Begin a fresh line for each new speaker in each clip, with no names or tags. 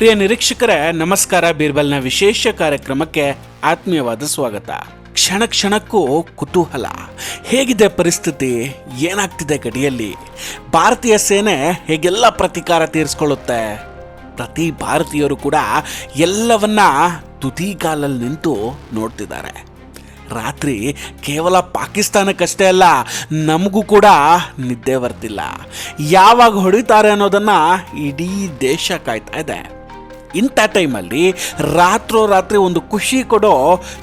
ಪ್ರಿಯ ನಿರೀಕ್ಷಕರೇ, ನಮಸ್ಕಾರ. ಬೀರ್ಬಲ್ನ ವಿಶೇಷ ಕಾರ್ಯಕ್ರಮಕ್ಕೆ ಆತ್ಮೀಯವಾದ ಸ್ವಾಗತ. ಕ್ಷಣ ಕ್ಷಣಕ್ಕೂ ಕುತೂಹಲ. ಹೇಗಿದೆ ಪರಿಸ್ಥಿತಿ, ಏನಾಗ್ತಿದೆ ಗಡಿಯಲ್ಲಿ, ಭಾರತೀಯ ಸೇನೆ ಹೇಗೆಲ್ಲ ಪ್ರತೀಕಾರ ತೀರಿಸ್ಕೊಳ್ಳುತ್ತೆ, ಪ್ರತಿ ಭಾರತೀಯರು ಕೂಡ ಎಲ್ಲವನ್ನ ತುದಿಗಾಲಲ್ಲಿ ನಿಂತು ನೋಡ್ತಿದ್ದಾರೆ. ರಾತ್ರಿ ಕೇವಲ ಪಾಕಿಸ್ತಾನಕ್ಕಷ್ಟೇ ಅಲ್ಲ, ನಮಗೂ ಕೂಡ ನಿದ್ದೆ ಬರ್ತಿಲ್ಲ. ಯಾವಾಗ ಹೊಡಿತಾರೆ ಅನ್ನೋದನ್ನು ಇಡೀ ದೇಶ ಕಾಯ್ತಾ ಇದೆ. ಇಂಥ ಟೈಮಲ್ಲಿ ರಾತ್ರೋರಾತ್ರಿ ಒಂದು ಖುಷಿ ಕೊಡೋ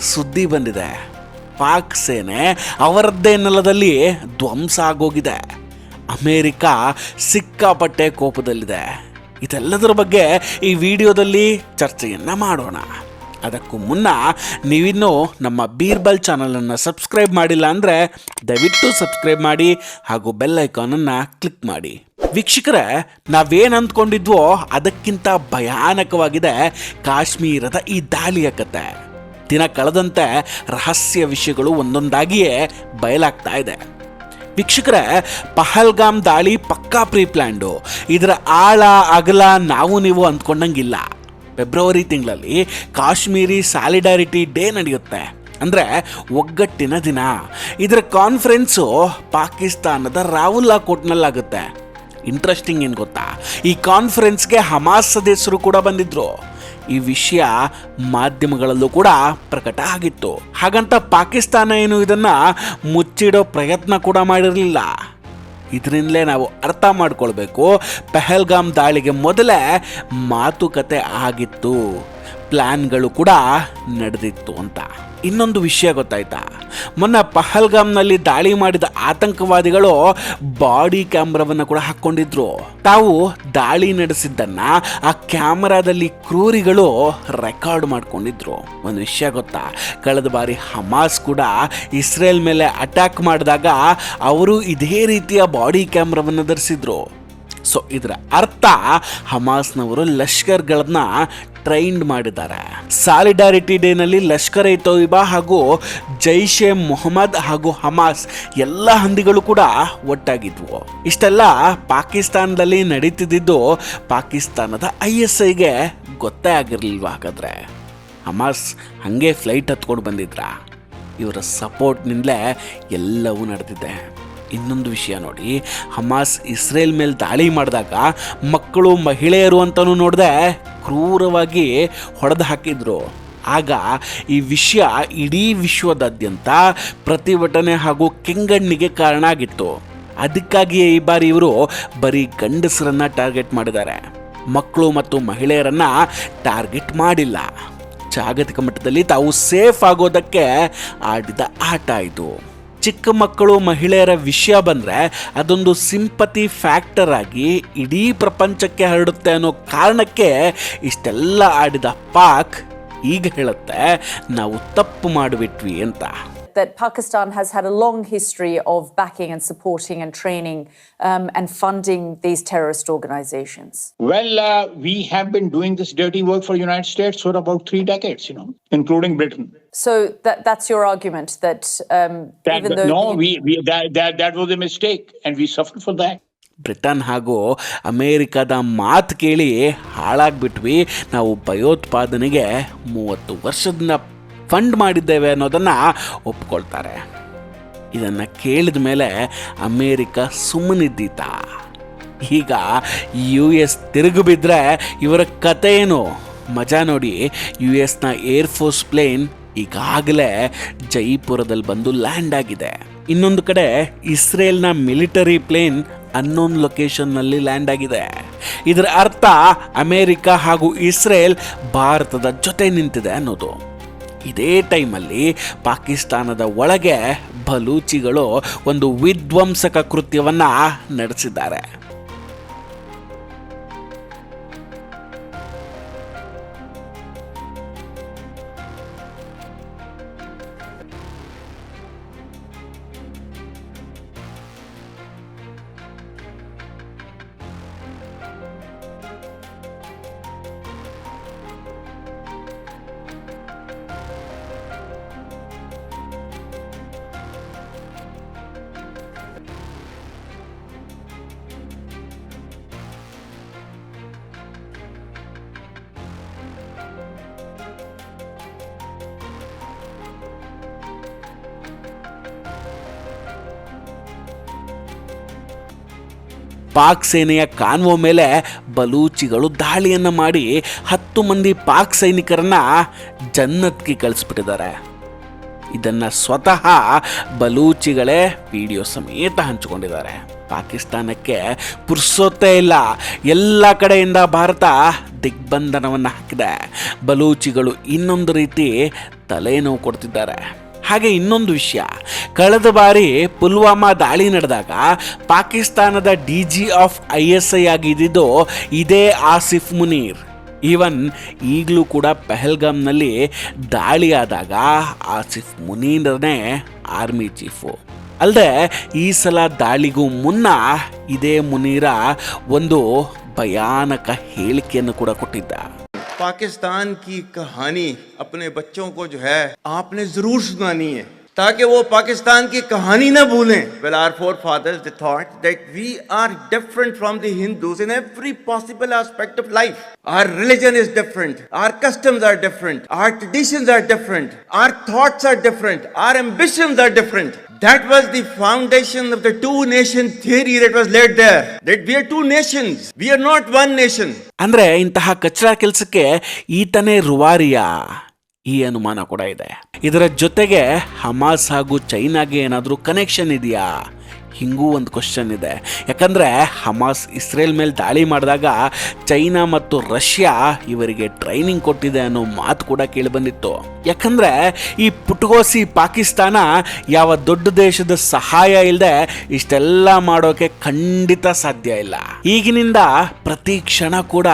ಸುದ್ದಿ ಬಂದಿದೆ. ಪಾಕ್ ಸೇನೆ ಅವರದ್ದೇ ನೆಲದಲ್ಲಿ ಧ್ವಂಸ ಆಗೋಗಿದೆ. ಅಮೇರಿಕ ಸಿಕ್ಕಾಪಟ್ಟೆ ಕೋಪದಲ್ಲಿದೆ. ಇದೆಲ್ಲದರ ಬಗ್ಗೆ ಈ ವಿಡಿಯೋದಲ್ಲಿ ಚರ್ಚೆಯನ್ನು ಮಾಡೋಣ. ಅದಕ್ಕೂ ಮುನ್ನ ನೀವಿನ್ನೂ ನಮ್ಮ ಬೀರ್ಬಲ್ ಚಾನಲನ್ನು ಸಬ್ಸ್ಕ್ರೈಬ್ ಮಾಡಿಲ್ಲ ಅಂದರೆ ದಯವಿಟ್ಟು ಸಬ್ಸ್ಕ್ರೈಬ್ ಮಾಡಿ ಹಾಗೂ ಬೆಲ್ ಐಕಾನನ್ನು ಕ್ಲಿಕ್ ಮಾಡಿ. ವೀಕ್ಷಕರೇ, ನಾವೇನು ಅಂದ್ಕೊಂಡಿದ್ವೋ ಅದಕ್ಕಿಂತ ಭಯಾನಕವಾಗಿದೆ ಕಾಶ್ಮೀರದ ಈ ದಾಳಿಯ ಕತೆ. ದಿನ ಕಳೆದಂತೆ ರಹಸ್ಯ ವಿಷಯಗಳು ಒಂದೊಂದಾಗಿಯೇ ಬಯಲಾಗ್ತಾ ಇದೆ. ವೀಕ್ಷಕರೇ, ಪಹಲ್ಗಾಮ್ ದಾಳಿ ಪಕ್ಕಾ ಪ್ರೀ ಪ್ಲ್ಯಾಂಡು. ಇದರ ಆಳ ಅಗಲ ನಾವು ನೀವು ಅಂದ್ಕೊಂಡಂಗಿಲ್ಲ. ಫೆಬ್ರವರಿ ತಿಂಗಳಲ್ಲಿ ಕಾಶ್ಮೀರಿ ಸಾಲಿಡಾರಿಟಿ ಡೇ ನಡೆಯುತ್ತೆ, ಅಂದರೆ ಒಗ್ಗಟ್ಟಿನ ದಿನ. ಇದರ ಕಾನ್ಫರೆನ್ಸು ಪಾಕಿಸ್ತಾನದ ರಾವುಲ್ಲಾಕೋಟ್ನಲ್ಲಾಗುತ್ತೆ. ಇಂಟ್ರೆಸ್ಟಿಂಗ್ ಏನು ಗೊತ್ತಾ, ಈ ಕಾನ್ಫರೆನ್ಸ್ಗೆ ಹಮಾಸ್ ಸದಸ್ಯರು ಕೂಡ ಬಂದಿದ್ರು. ಈ ವಿಷಯ ಮಾಧ್ಯಮಗಳಲ್ಲೂ ಕೂಡ ಪ್ರಕಟ ಆಗಿತ್ತು. ಹಾಗಂತ ಪಾಕಿಸ್ತಾನ ಏನು ಇದನ್ನು ಮುಚ್ಚಿಡೋ ಪ್ರಯತ್ನ ಕೂಡ ಮಾಡಿರಲಿಲ್ಲ. ಇದರಿಂದಲೇ ನಾವು ಅರ್ಥ ಮಾಡ್ಕೊಳ್ಬೇಕು, ಪಹಲ್ಗಾಮ್ ದಾಳಿಗೆ ಮೊದಲೇ ಮಾತುಕತೆ ಆಗಿತ್ತು, ಪ್ಲ್ಯಾನ್ಗಳು ಕೂಡ ನಡೆದಿತ್ತು ಅಂತ. ಇನ್ನೊಂದು ವಿಷಯ ಗೊತ್ತಾಯ್ತಾ, ಮೊನ್ನೆ ಪಹಲ್ಗಾಮ್ನಲ್ಲಿ ದಾಳಿ ಮಾಡಿದ ಆತಂಕವಾದಿಗಳು ಬಾಡಿ ಕ್ಯಾಮ್ರಾವನ್ನು ಕೂಡ ಹಾಕ್ಕೊಂಡಿದ್ರು. ತಾವು ದಾಳಿ ನಡೆಸಿದ್ದನ್ನ ಆ ಕ್ಯಾಮರಾದಲ್ಲಿ ಕ್ರೂರಿಗಳು ರೆಕಾರ್ಡ್ ಮಾಡ್ಕೊಂಡಿದ್ರು. ಒಂದು ವಿಷಯ ಗೊತ್ತಾ, ಕಳೆದ ಬಾರಿ ಹಮಾಸ್ ಕೂಡ ಇಸ್ರೇಲ್ ಮೇಲೆ ಅಟ್ಯಾಕ್ ಮಾಡಿದಾಗ ಅವರು ಇದೇ ರೀತಿಯ ಬಾಡಿ ಕ್ಯಾಮ್ರಾವನ್ನು ಧರಿಸಿದ್ರು. ಸೊ ಇದರ ಅರ್ಥ ಹಮಾಸ್ನವರು ಲಷ್ಕರ್ಗಳನ್ನ ಟ್ರೈನ್ಡ್ ಮಾಡಿದ್ದಾರೆ. ಸಾಲಿಡಾರಿಟಿ ಡೇನಲ್ಲಿ ಲಷ್ಕರ್ ಎ ತೊಯ್ಬಾ ಹಾಗೂ ಜೈಷ್ ಎ ಮೊಹಮ್ಮದ್ ಹಾಗೂ ಹಮಾಸ್ ಎಲ್ಲ ಹಂದಿಗಳು ಕೂಡ ಒಟ್ಟಾಗಿದ್ವು. ಇಷ್ಟೆಲ್ಲ ಪಾಕಿಸ್ತಾನದಲ್ಲಿ ನಡೀತಿದ್ದು ಪಾಕಿಸ್ತಾನದ ISIಗೆ ಗೊತ್ತೇ ಆಗಿರಲಿಲ್ವ? ಹಾಗಾದ್ರೆ ಹಮಾಸ್ ಹಾಗೆ ಫ್ಲೈಟ್ ಹತ್ಕೊಂಡು ಬಂದಿದ್ರ? ಇವರ ಸಪೋರ್ಟ್ನಿಂದಲೇ ಎಲ್ಲವೂ ನಡೆದಿದೆ. ಇನ್ನೊಂದು ವಿಷಯ ನೋಡಿ, ಹಮಾಸ್ ಇಸ್ರೇಲ್ ಮೇಲೆ ದಾಳಿ ಮಾಡಿದಾಗ ಮಕ್ಕಳು ಮಹಿಳೆಯರು ಅಂತಲೂ ನೋಡದೆ ಕ್ರೂರವಾಗಿ ಹೊಡೆದು ಹಾಕಿದ್ರು. ಆಗ ಈ ವಿಷಯ ಇಡೀ ವಿಶ್ವದಾದ್ಯಂತ ಪ್ರತಿಭಟನೆ ಹಾಗೂ ಕೆಂಗಣ್ಣಿಗೆ ಕಾರಣ ಆಗಿತ್ತು. ಅದಕ್ಕಾಗಿಯೇ ಈ ಬಾರಿ ಇವರು ಬರೀ ಗಂಡಸರನ್ನ ಟಾರ್ಗೆಟ್ ಮಾಡಿದ್ದಾರೆ, ಮಕ್ಕಳು ಮತ್ತು ಮಹಿಳೆಯರನ್ನ ಟಾರ್ಗೆಟ್ ಮಾಡಿಲ್ಲ. ಜಾಗತಿಕ ಮಟ್ಟದಲ್ಲಿ ತಾವು ಸೇಫ್ ಆಗೋದಕ್ಕೆ ಆಡಿದ ಆಟ ಇದು. ಚಿಕ್ಕ ಮಕ್ಕಳು ಮಹಿಳೆಯರ ವಿಷಯ ಬಂದರೆ ಅದೊಂದು ಸಿಂಪತಿ ಫ್ಯಾಕ್ಟರ್ ಆಗಿ ಇಡೀ ಪ್ರಪಂಚಕ್ಕೆ ಹರಡುತ್ತೆ ಅನ್ನೋ ಕಾರಣಕ್ಕೆ ಇಷ್ಟೆಲ್ಲ ಆಡಿದ ಪಾಕ್ ಈಗ ಹೇಳುತ್ತೆ, ನಾವು ತಪ್ಪು ಮಾಡಿಬಿಟ್ವಿ ಅಂತ.
That Pakistan has had a long history of backing and supporting and training and funding these terrorist organizations.
Well, we have been doing this dirty work for the United States for about 3 decades, including Britain.
So that's your argument that even though
that was a mistake and we suffered for that.
Britain ಹಾಗೂ ಅಮೇರಿಕದ ಮಾತು ಕೇಳಿ ಹಾಳಾಗ್ಬಿಟ್ವಿ, ನಾವು ಭಯೋತ್ಪಾದನೆಗೆ 30 ವರ್ಷದಿಂದ fund ಮಾಡಿದ್ದೇವೆ ಅನ್ನೋದನ್ನು ಒಪ್ಕೊಳ್ತಾರೆ. ಇದನ್ನು ಕೇಳಿದ ಮೇಲೆ ಅಮೇರಿಕ ಸುಮ್ಮನಿದ್ದೀತ. ಈಗ US ತಿರುಗಿ ಬಿದ್ದರೆ ಇವರ ಕತೆ ಏನು? ಮಜಾ ನೋಡಿ, US ಏರ್ಫೋರ್ಸ್ ಪ್ಲೇನ್ ಈಗಾಗಲೇ ಜೈಪುರದಲ್ಲಿ ಬಂದು ಲ್ಯಾಂಡ್ ಆಗಿದೆ. ಇನ್ನೊಂದು ಕಡೆ ಇಸ್ರೇಲ್ನ ಮಿಲಿಟರಿ ಪ್ಲೇನ್ ಅನ್ನೋನ್ ಲೊಕೇಶನ್ನಲ್ಲಿ ಲ್ಯಾಂಡ್ ಆಗಿದೆ. ಇದರ ಅರ್ಥ ಅಮೇರಿಕ ಹಾಗೂ ಇಸ್ರೇಲ್ ಭಾರತದ ಜೊತೆ ನಿಂತಿದೆ ಅನ್ನೋದು. ಇದೇ ಟೈಮಲ್ಲಿ ಪಾಕಿಸ್ತಾನದ ಒಳಗೆ ಬಲೂಚಿಗಳು ಒಂದು ವಿಧ್ವಂಸಕ ಕೃತ್ಯವನ್ನು ನಡೆಸಿದ್ದಾರೆ. ಪಾಕ್ ಸೇನೆಯ ಕಾನ್ವೋ ಮೇಲೆ ಬಲೂಚಿಗಳು ದಾಳಿಯನ್ನು ಮಾಡಿ 10 ಮಂದಿ ಪಾಕ್ ಸೈನಿಕರನ್ನ ಜನ್ನತ್ಗೆ ಕಳಿಸ್ಬಿಟ್ಟಿದ್ದಾರೆ. ಇದನ್ನ ಸ್ವತಃ ಬಲೂಚಿಗಳೇ ವಿಡಿಯೋ ಸಮೇತ ಹಂಚಿಕೊಂಡಿದ್ದಾರೆ. ಪಾಕಿಸ್ತಾನಕ್ಕೆ ಪುರ್ಸೊತ್ತೇ ಇಲ್ಲ, ಎಲ್ಲ ಕಡೆಯಿಂದ ಭಾರತ ದಿಗ್ಬಂಧನವನ್ನು ಹಾಕಿದೆ. ಬಲೂಚಿಗಳು ಇನ್ನೊಂದು ರೀತಿ ತಲೆನೋವು ಕೊಡ್ತಿದ್ದಾರೆ. ಹಾಗೆ ಇನ್ನೊಂದು ವಿಷಯ, ಕಳೆದ ಬಾರಿ ಪುಲ್ವಾಮಾ ದಾಳಿ ನಡೆದಾಗ ಪಾಕಿಸ್ತಾನದ DG ಆಫ್ ISI ಆಗಿದ್ದು ಇದೇ ಆಸಿಫ್ ಮುನೀರ್. ಈವನ್ ಈಗಲೂ ಕೂಡ ಪೆಹಲ್ಗಾಮ್ನಲ್ಲಿ ದಾಳಿ ಆದಾಗ ಆಸಿಫ್ ಮುನೀರನೇ ಆರ್ಮಿ ಚೀಫು. ಅಲ್ಲದೆ ಈ ಸಲ ದಾಳಿಗೂ ಮುನ್ನ ಇದೇ ಮುನೀರ ಒಂದು ಭಯಾನಕ ಹೇಳಿಕೆಯನ್ನು ಕೂಡ ಕೊಟ್ಟಿದ್ದ.
पाकिस्तान की कहानी अपने बच्चों को जो है आपने जरूर सुनानी है ताकि वो पाकिस्तान की कहानी ना भूलें. Well, our forefathers they thought that we are different from the Hindus in every possible aspect of life. Our religion is different, our customs are different, our traditions are different, our thoughts are different, our ambitions are different. That was the foundation of the two nation theory that was laid there. That we are two nations. We are not one nation.
ಅಂದ್ರೆ ಇಂತಹ ಕಚ್ಚರಾ ಕೆಲಸಕ್ಕೆ ಈತನೇ ರುವಾರಿಯಾ? ಈ ಅನುಮಾನ ಕೂಡ ಇದೆ. ಇದರ ಜೊತೆಗೆ Hamas ಹಾಗೂ ಚೈನಾಗೆ ಏನಾದರೂ ಕನೆಕ್ಷನ್ ಇದೆಯಾ? ಹಿಂಗೂ ಒಂದು ಕ್ವಶನ್ ಇದೆ. ಯಾಕಂದರೆ ಹಮಾಸ್ ಇಸ್ರೇಲ್ ಮೇಲೆ ದಾಳಿ ಮಾಡಿದಾಗ ಚೈನಾ ಮತ್ತು ರಷ್ಯಾ ಇವರಿಗೆ ಟ್ರೈನಿಂಗ್ ಕೊಟ್ಟಿದೆ ಅನ್ನೋ ಮಾತು ಕೂಡ ಕೇಳಿಬಂದಿತ್ತು. ಯಾಕಂದರೆ ಈ ಪುಟಗೋಸಿ ಪಾಕಿಸ್ತಾನ ಯಾವ ದೊಡ್ಡ ದೇಶದ ಸಹಾಯ ಇಲ್ಲದೆ ಇಷ್ಟೆಲ್ಲ ಮಾಡೋಕೆ ಖಂಡಿತ ಸಾಧ್ಯ ಇಲ್ಲ. ಈಗಿನಿಂದ ಪ್ರತಿ ಕ್ಷಣ ಕೂಡ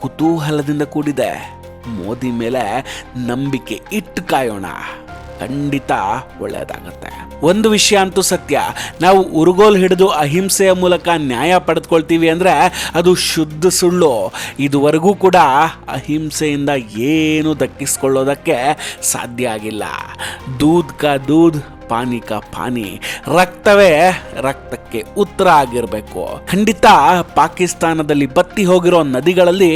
ಕುತೂಹಲದಿಂದ ಕೂಡಿದೆ. ಮೋದಿ ಮೇಲೆ ನಂಬಿಕೆ ಇಟ್ಟು ಕಾಯೋಣ, ಖಂಡಿತ ಒಳ್ಳೆಯದಾಗತ್ತೆ. ಒಂದು ವಿಷಯ ಅಂತೂ ಸತ್ಯ, ನಾವು ಉರುಗೋಲು ಹಿಡಿದು ಅಹಿಂಸೆಯ ಮೂಲಕ ನ್ಯಾಯ ಪಡೆದುಕೊಳ್ತೀವಿ ಅಂದರೆ ಅದು ಶುದ್ಧ ಸುಳ್ಳು. ಇದುವರೆಗೂ ಕೂಡ ಅಹಿಂಸೆಯಿಂದ ಏನು ದಕ್ಕಿಸ್ಕೊಳ್ಳೋದಕ್ಕೆ ಸಾಧ್ಯ ಆಗಿಲ್ಲ. ದೂದ್ ಕಾ ದೂದ್, ಪಾನಿ ಕಾ ಪಾನಿ, ರಕ್ತವೇ ರಕ್ತಕ್ಕೆ ಉತ್ತರ ಆಗಿರಬೇಕು. ಖಂಡಿತ ಪಾಕಿಸ್ತಾನದಲ್ಲಿ ಬತ್ತಿ ಹೋಗಿರೋ ನದಿಗಳಲ್ಲಿ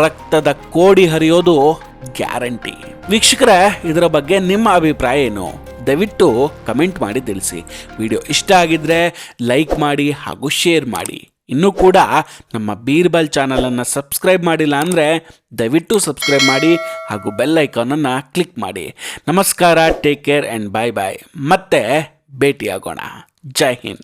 ರಕ್ತದ ಕೋಡಿ ಹರಿಯೋದು ಗ್ಯಾರಂಟಿ. ವೀಕ್ಷಕರೇ, ಇದರ ಬಗ್ಗೆ ನಿಮ್ಮ ಅಭಿಪ್ರಾಯ ಏನು? ದಯವಿಟ್ಟು ಕಮೆಂಟ್ ಮಾಡಿ ತಿಳಿಸಿ. ವಿಡಿಯೋ ಇಷ್ಟ ಆಗಿದ್ರೆ ಲೈಕ್ ಮಾಡಿ ಹಾಗೂ ಶೇರ್ ಮಾಡಿ. ಇನ್ನೂ ಕೂಡ ನಮ್ಮ ಬೀರ್ಬಲ್ ಚಾನಲನ್ನು ಸಬ್ಸ್ಕ್ರೈಬ್ ಮಾಡಿಲ್ಲ ಅಂದರೆ ದಯವಿಟ್ಟು ಸಬ್ಸ್ಕ್ರೈಬ್ ಮಾಡಿ ಹಾಗೂ ಬೆಲ್ ಐಕಾನನ್ನು ಕ್ಲಿಕ್ ಮಾಡಿ. ನಮಸ್ಕಾರ, ಟೇಕ್ ಕೇರ್ ಆ್ಯಂಡ್ ಬಾಯ್ ಬಾಯ್. ಮತ್ತೆ ಭೇಟಿಯಾಗೋಣ. ಜೈ ಹಿಂದ್.